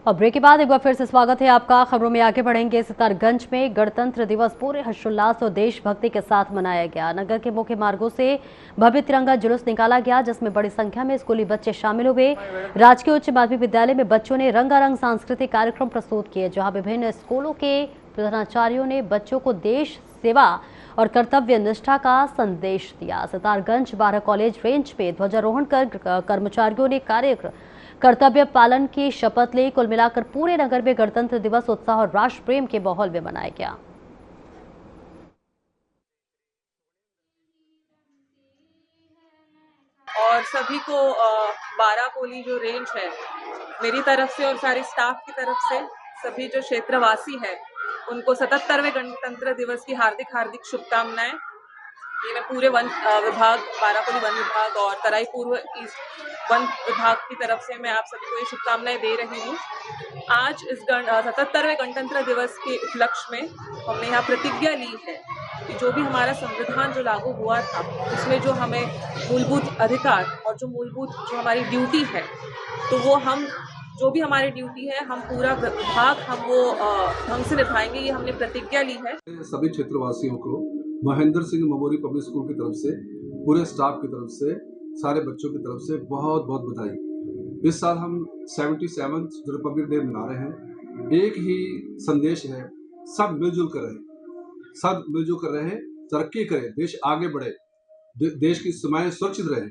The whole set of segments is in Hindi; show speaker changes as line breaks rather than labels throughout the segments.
और ब्रेक के बाद एक बार फिर से स्वागत है आपका। खबरों में आगे बढ़ेंगे। सितारगंज में गणतंत्र दिवस पूरे हर्षोल्लास और देशभक्ति के साथ मनाया गया। नगर के मुख्य मार्गों से भव्य तिरंगा जुलूस निकाला गया, जिसमें बड़ी संख्या में स्कूली बच्चे शामिल हुए। राजकीय उच्च माध्यमिक विद्यालय में बच्चों ने रंगारंग सांस्कृतिक कार्यक्रम प्रस्तुत किए, जहाँ विभिन्न स्कूलों के प्रधानाचार्यों ने बच्चों को देश सेवा और कर्तव्य निष्ठा का संदेश दिया। सितारगंज 12 कॉलेज रेंज में ध्वजारोहण कर कर्मचारियों ने कर्तव्य पालन की शपथ ली। कुल मिलाकर पूरे नगर में गणतंत्र दिवस उत्साह और राष्ट्र प्रेम के माहौल में मनाया गया।
और सभी को 12 कोली जो रेंज है, मेरी तरफ से और सारे स्टाफ की तरफ से सभी जो क्षेत्रवासी है उनको 77वें गणतंत्र दिवस की हार्दिक हार्दिक शुभकामनाएं। ये मैं पूरे वन विभाग, बाराकोली वन विभाग और तराई पूर्व ईस्ट वन विभाग की तरफ से मैं आप सभी को ये शुभकामनाएं दे रही हूँ। आज इस 77वें गणतंत्र दिवस के उपलक्ष्य में हमने यहाँ प्रतिज्ञा ली है कि जो भी हमारा संविधान जो लागू हुआ था, उसमें जो हमें मूलभूत अधिकार और जो हमारी ड्यूटी है, तो वो हम जो भी हमारी ड्यूटी है हम पूरा विभाग हम वो ढंग से निभाएंगे। ये हमने प्रतिज्ञा ली है।
सभी क्षेत्रवासियों को Mahendra Singh memorial public school की तरफ से, पूरे स्टाफ की तरफ से, सारे बच्चों की तरफ से बहुत बहुत बधाई। इस साल हम 77th रिपब्लिक डे मना रहे हैं। एक ही संदेश है, सब मिलजुल कर रहे, सब मिलजुल कर रहे, तरक्की करें, देश आगे बढ़े, देश की सीमाएं सुरक्षित रहे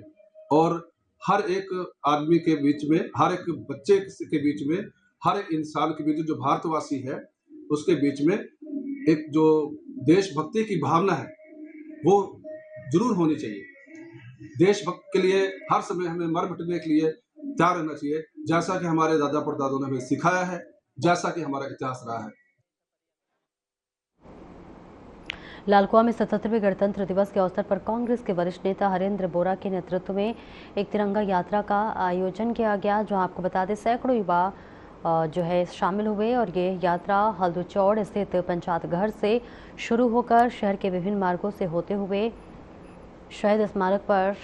और हर एक आदमी के बीच में, हर एक बच्चे के बीच में, हर एक इंसान के बीच में, जो भारतवासी है उसके बीच में एक जो देशभक्ति की भावना है वो जरूर होनी चाहिए। देशभक्त के लिए हर समय हमें मर मिटने के लिए तैयार रहना चाहिए, जैसा कि हमारे दादा परदादों ने हमें सिखाया है, जैसा कि हमारा इतिहास रहा है।
लालकुआं में 77वें गणतंत्र दिवस के अवसर पर कांग्रेस के वरिष्ठ नेता हरेंद्र बोरा के नेतृत्व में एक तिरंगा यात्रा का आयोजन किया गया, जहां आपको बता दें सैकड़ों युवा जो है शामिल हुए। और ये यात्रा हल्दूचौड़ स्थित पंचायत घर से शुरू होकर शहर के विभिन्न मार्गों से होते हुए शहीद स्मारक पर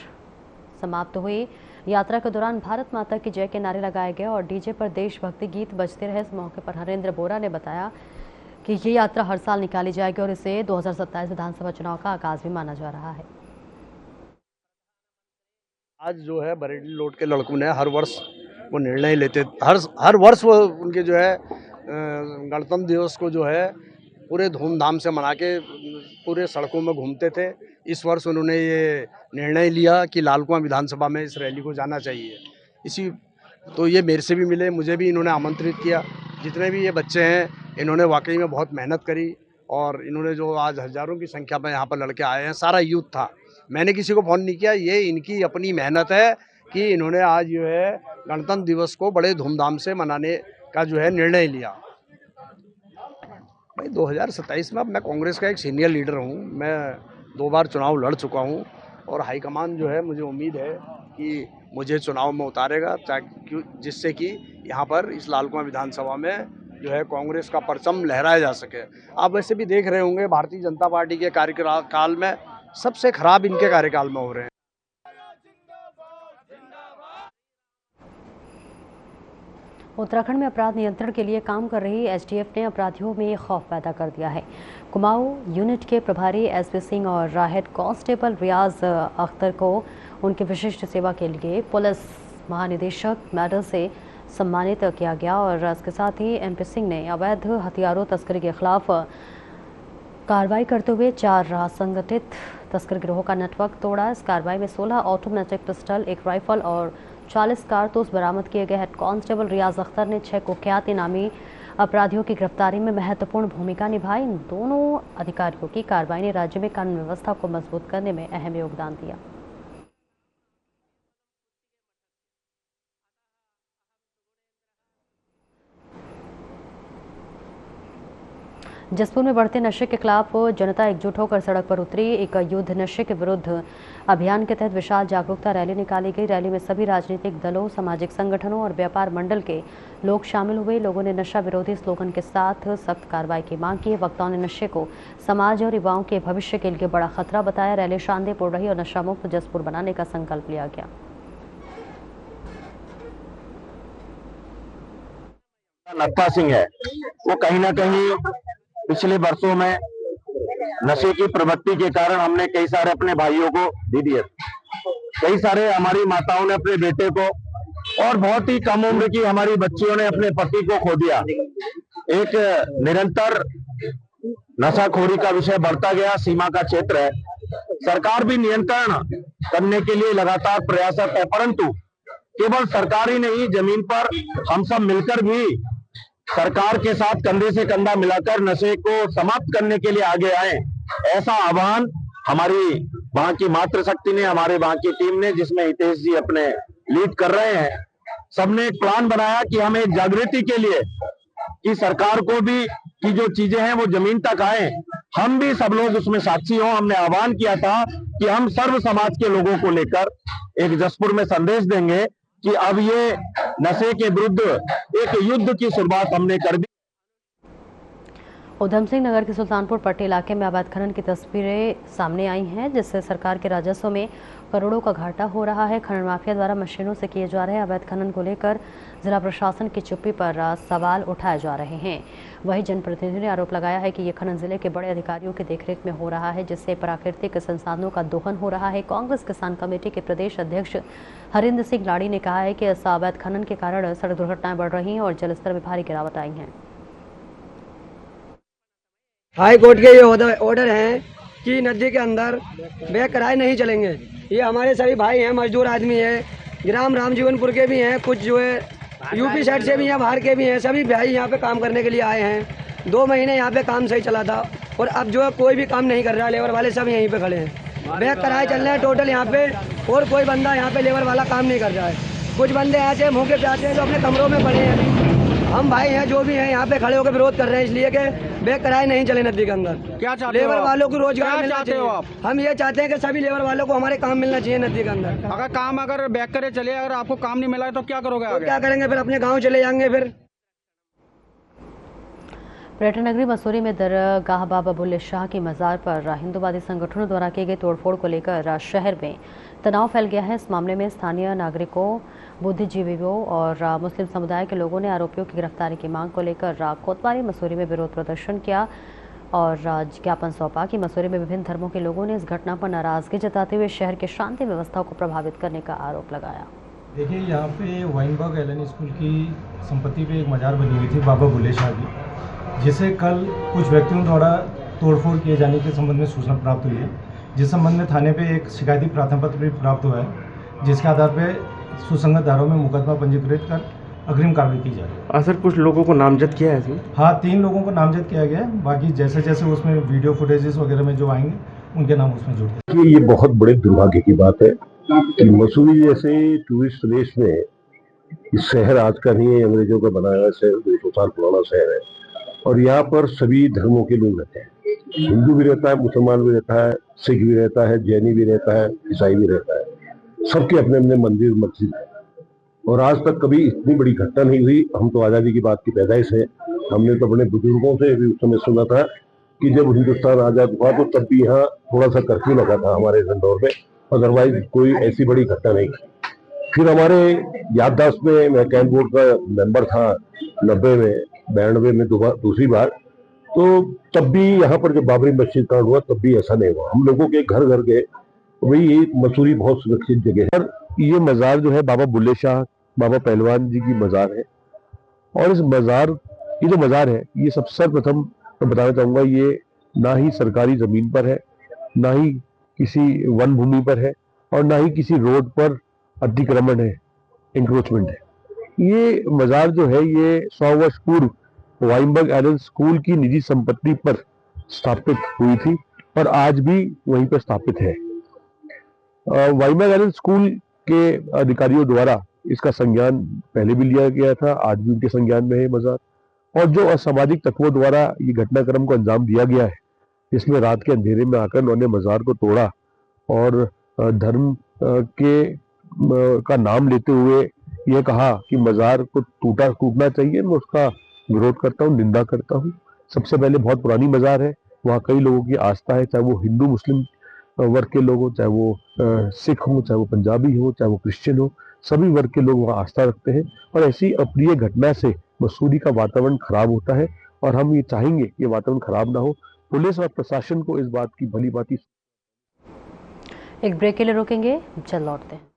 समाप्त हुई। यात्रा के दौरान भारत माता की जय के नारे लगाए गए और डीजे पर देशभक्ति गीत बजते रहे। इस मौके पर हरेंद्र बोरा ने बताया कि ये यात्रा हर साल निकाली जाएगी और इसे 2027 विधानसभा चुनाव का आगाज भी माना जा रहा है।
आज जो है बरेली लोट के लड़कों ने हर वर्ष वो निर्णय लेते, हर वर्ष वो उनके जो है गणतंत्र दिवस को जो है पूरे धूमधाम से मना के पूरे सड़कों में घूमते थे। इस वर्ष उन्होंने ये निर्णय लिया कि लालकुआं विधानसभा में इस रैली को जाना चाहिए। तो ये मेरे से भी मिले, मुझे भी इन्होंने आमंत्रित किया। जितने भी ये बच्चे हैं इन्होंने वाकई में बहुत मेहनत करी और इन्होंने जो आज हज़ारों की संख्या में यहाँ पर लड़के आए हैं, सारा यूथ था। मैंने किसी को फ़ोन नहीं किया, ये इनकी अपनी मेहनत है कि इन्होंने आज जो है गणतंत्र दिवस को बड़े धूमधाम से मनाने का जो है निर्णय लिया। भाई 2027 में अब मैं कांग्रेस का एक सीनियर लीडर हूँ, मैं 2 बार चुनाव लड़ चुका हूँ और हाईकमान जो है मुझे उम्मीद है कि मुझे चुनाव में उतारेगा, जिससे कि यहाँ पर इस लालकुआं विधानसभा में जो है कांग्रेस का परचम लहराया जा सके। आप वैसे भी देख रहे होंगे भारतीय जनता पार्टी के कार्यकाल में सबसे खराब इनके कार्यकाल में हो रहे हैं।
उत्तराखंड में अपराध नियंत्रण के लिए काम कर रही एसटीएफ ने अपराधियों में खौफ पैदा कर दिया है। कुमाऊं यूनिट के प्रभारी एसपी सिंह और हेड कांस्टेबल रियाज अख्तर को उनकी विशिष्ट सेवा के लिए पुलिस महानिदेशक मेडल से सम्मानित किया गया। और इसके साथ ही एमपी सिंह ने अवैध हथियारों तस्करी के खिलाफ कार्रवाई करते हुए 4 संगठित तस्कर गिरोह का नेटवर्क तोड़ा। इस कार्रवाई में 16 ऑटोमेटिक पिस्टल, 1 राइफल और 40 कारतूस बरामद किए गए। हेड कांस्टेबल रियाज अख्तर ने 6 कुख्यात इनामी अपराधियों की गिरफ्तारी में महत्वपूर्ण भूमिका निभाई। इन दोनों अधिकारियों की कार्रवाई ने राज्य में कानून व्यवस्था को मजबूत करने में अहम योगदान दिया। जसपुर में बढ़ते नशे के खिलाफ जनता एकजुट होकर सड़क पर उतरी। एक युद्ध नशे के विरुद्ध अभियान के तहत विशाल जागरूकता रैली निकाली गई। रैली में सभी राजनीतिक दलों, सामाजिक संगठनों और व्यापार मंडल के लोग शामिल हुए। लोगों ने नशा विरोधी स्लोगन के साथ सख्त कार्रवाई की मांग की। वक्ताओं ने नशे को समाज और युवाओं के भविष्य के लिए बड़ा खतरा बताया। रैली शांतिपूर्ण रही और नशा मुक्त जसपुर बनाने का संकल्प लिया गया।
नत्था सिंह है, वो कहीं ना कहीं पिछले वर्षों में नशे की प्रवृत्ति के कारण हमने कई सारे अपने भाइयों को दे दिए, कई सारे हमारी माताओं ने अपने बेटे को, और बहुत ही कम उम्र की हमारी बच्चियों ने अपने पति को खो दिया। एक निरंतर नशाखोरी का विषय बढ़ता गया, सीमा का क्षेत्र है। सरकार भी नियंत्रण करने के लिए लगातार प्रयासरत है, परंतु केवल सरकार ही नहीं, जमीन पर हम सब मिलकर भी सरकार के साथ कंधे से कंधा मिलाकर नशे को समाप्त करने के लिए आगे आए, ऐसा आह्वान हमारी वहां की मातृशक्ति ने, हमारे वहां की टीम ने, जिसमें हितेश जी अपने लीड कर रहे हैं, सबने एक प्लान बनाया कि हम एक जागृति के लिए, कि सरकार को भी की जो चीजें हैं वो जमीन तक आए, हम भी सब लोग उसमें साक्षी हों। हमने आह्वान किया था कि हम सर्व समाज के लोगों को लेकर एक जसपुर में संदेश देंगे कि अब ये नशे के विरुद्ध एक युद्ध की शुरुआत हमने कर दी।
उधम सिंह नगर के सुल्तानपुर पट्टी इलाके में अवैध खनन की तस्वीरें सामने आई हैं, जिससे सरकार के राजस्व में करोड़ों का घाटा हो रहा है। खनन माफिया द्वारा मशीनों से किए जा रहे अवैध खनन को लेकर जिला प्रशासन की चुप्पी पर सवाल उठाए जा रहे हैं। वहीं जनप्रतिनिधि ने आरोप लगाया है कि ये खनन जिले के बड़े अधिकारियों की देखरेख में हो रहा है, जिससे प्राकृतिक संसाधनों का दोहन हो रहा है। कांग्रेस किसान कमेटी के प्रदेश अध्यक्ष हरिंद्र सिंह लाड़ी ने कहा है कि इस अवैध खनन के कारण सड़क दुर्घटनाएं बढ़ रही हैं और जलस्तर में भारी गिरावट आई है।
हाई कोर्ट के ये ऑर्डर हैं कि नदी के अंदर बेकरार नहीं चलेंगे। ये हमारे सभी भाई हैं, मजदूर आदमी है, ग्राम रामजीवनपुर के भी हैं, कुछ जो है यूपी साइड से भी हैं, बाहर के भी हैं, सभी भाई यहाँ पे काम करने के लिए आए हैं। 2 महीने यहाँ पे काम सही चला था और अब जो है कोई भी काम नहीं कर रहा है। लेबर वाले सब यहीं पे खड़े हैं, बेकरार चल रहे हैं टोटल यहाँ पे, और कोई बंदा यहाँ पे लेबर वाला काम नहीं कर रहा है। कुछ बंदे ऐसे मौके पे आते हैं जो अपने कमरों में पड़े हैं। अभी हम भाई हैं जो भी हैं यहाँ पे खड़े होकर विरोध कर रहे हैं, इसलिए कि बेकरार नहीं चले नदी के अंदर।
क्या चाहते हो?
लेबर वालों को रोजगार मिलना
चाहते हो आप?
हम ये चाहते हैं कि सभी लेबर वालों को हमारे काम मिलना चाहिए नदी के अंदर।
अगर बैक करे चले, अगर आपको काम नहीं मिला है तो क्या करोगे?
तो क्या करेंगे फिर? अपने गाँव चले जाएंगे। फिर
पर्यटन नगरी मसूरी में दरगाह बाबा बुल्ले शाह की मज़ार पर हिंदूवादी संगठनों द्वारा किए गए तोड़फोड़ को लेकर शहर में तनाव फैल गया है। इस मामले में स्थानीय नागरिकों, बुद्धिजीवियों और मुस्लिम समुदाय के लोगों ने आरोपियों की गिरफ्तारी की मांग को लेकर कोतवाली मसूरी में विरोध प्रदर्शन किया और ज्ञापन सौंपा कि मसूरी में विभिन्न धर्मों के लोगों ने इस घटना पर नाराजगी जताते हुए शहर की शांति व्यवस्था को प्रभावित करने का आरोप लगाया।
देखिए, यहाँ पे वाइनबर्ग एलन स्कूल की संपत्ति पे एक मजार बनी हुई थी बाबा बुल्ले शाह की, जिसे कल कुछ व्यक्तियों द्वारा तोड़फोड़ किए जाने के संबंध में सूचना प्राप्त हुई है, जिस संबंध में थाने पे एक शिकायती प्रार्थना पत्र भी प्राप्त हुआ है, जिसके आधार पे सुसंगत धाराओं में मुकदमा पंजीकृत कर अग्रिम कार्रवाई की जाए।
सर, कुछ लोगों को नामजद किया है इसमें?
हाँ, 3 लोगों को नामजद किया गया है। बाकी जैसे जैसे उसमें वीडियो फुटेजेस वगैरह में जो आएंगे उनके नाम उसमें जुड़ते हैं।
ये बहुत बड़े दुर्भाग्य की बात है कि मसूरी जैसे टूरिस्ट प्रदेश में शहर आज का नहीं है, अंग्रेजों का बनाया हुआ शहर, 200 साल पुराना शहर है, और यहाँ पर सभी धर्मों के लोग रहते हैं। हिंदू भी रहता है, मुसलमान भी रहता है, सिख भी रहता है, जैनी भी रहता है, ईसाई भी रहता है। सबके अपने अपने मंदिर मस्जिद है, और आज तक कभी इतनी बड़ी घटना नहीं हुई। हम तो आज़ादी की बात की पैदाइश है, हमने तो अपने बुजुर्गों से भी उस समय सुना था कि जब हिंदुस्तान आज़ाद हुआ तो तब भी यहाँ थोड़ा सा कर्फ्यू लगा था हमारे दौर में, अदरवाइज कोई ऐसी बड़ी घटना नहीं। फिर हमारे याददाश्त में, मैं कैंप बोर्ड का मेंबर था 90 में, 92 में दूसरी बार, तो तब भी यहाँ पर जब बाबरी मस्जिद कांड हुआ तब भी ऐसा नहीं हुआ। हम लोगों के घर घर गए, वही ये मसूरी बहुत सुरक्षित जगह है। ये मज़ार जो है बाबा बुल्ले शाह, बाबा पहलवान जी की मज़ार है, और इस मज़ार, ये जो मज़ार है, ये सबसे सर्वप्रथम मैं बताना चाहूँगा, ये ना ही सरकारी ज़मीन पर है, ना ही किसी वन भूमि पर है, और ना ही किसी रोड पर अतिक्रमण है, इंक्रोचमेंट है। ये मज़ार जो है ये 100 वर्ष पूर्व वाइनबर्ग एलन स्कूल की निजी संपत्ति पर स्थापित हुई थी और आज भी वहीं पर स्थापित है। वाइनबर्ग एलन स्कूल के अधिकारियों द्वारा इसका संज्ञान पहले भी लिया गया था, आज भी उनके संज्ञान में है मज़ार, और जो असामाजिक तत्वों द्वारा ये घटनाक्रम को अंजाम दिया गया है, इसमें रात के अंधेरे में आकर उन्होंने मज़ार को तोड़ा और धर्म का नाम लेते हुए यह कहा कि मज़ार को टूटना चाहिए। मैं उसका विरोध करता हूँ, निंदा करता हूँ। सबसे पहले बहुत पुरानी मज़ार है, वहाँ कई लोगों की आस्था है, चाहे वो हिंदू मुस्लिम वर्ग के लोग हो, चाहे वो सिख हो, चाहे वो पंजाबी हो, चाहे वो क्रिश्चियन हो, सभी वर्ग के लोग वहाँ आस्था रखते हैं, और ऐसी अप्रिय घटना से मसूरी का वातावरण खराब होता है और हम ये चाहेंगे कि वातावरण खराब ना हो। पुलिस और प्रशासन को इस बात की भली भांति।
एक ब्रेक के लिए रोकेंगे, जल्द लौटते हैं।